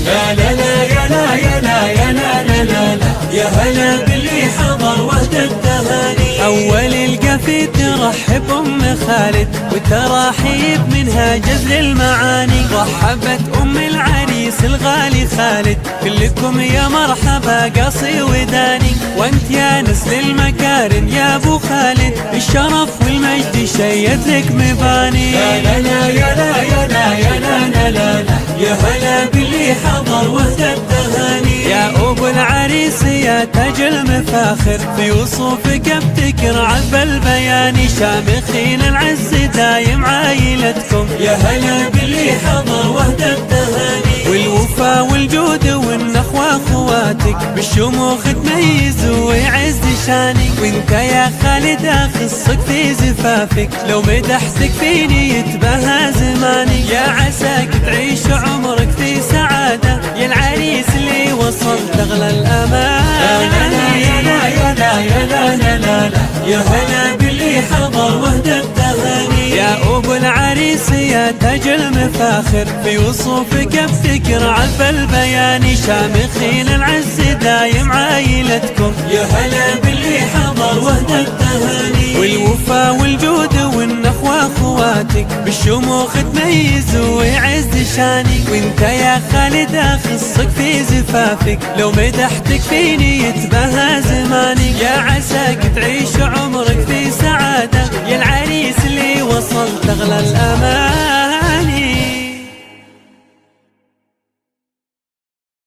لا لا لا يا لا يا لا يا لا لا لا لا، يا هلا باللي حضر وهدى التهاني. أول القفي ترحب أم خالد وتراحيب منها جزل المعاني. رحبت أم العريس الغالي خالد، كلكم يا مرحبا قصي وداني. وانت يا نسل المكارم يا ابو خالد، الشرف والمجد شيد لك مباني. لا لا لا يا لا يا لا يا لا لا لا لا، يا هلا باللي حضر وهدى التهاني. يا ابو العريس يا تاج المفاخر، في وصوفك ابتكر عذب البيان. شامخين العز دايم عايلتكم، يا هلا باللي حضر وهدى التهاني. والوفا والجود والنخوة اخواتك، بالشموخ تميز ويعز شانك. وانت يا خالد اخصك في زفافك، لو مدحتك فيني يتبهى زماني. يا عساك تعيش عمرك في سعادة، يا العريس اللي وصلت اغلى الامان. لا لا يا لا يا لا يا لا لا لا لا، يا هلا باللي حضر وهدى التهاني. يا ابو العريس يا تاج المفاخر، في وصوفك ابتكر عذب البيان. شامخين العز دايم عايلتكم، يا هلا باللي حضر وهدى التهاني. والوفا والجود والنخوة اخواتك، بالشموخ تميز ويعز شانك. وانت يا خالد اخصك في زفافك، لو مدحتك فيني يتبهى زماني. يا عساك تعيش عمرك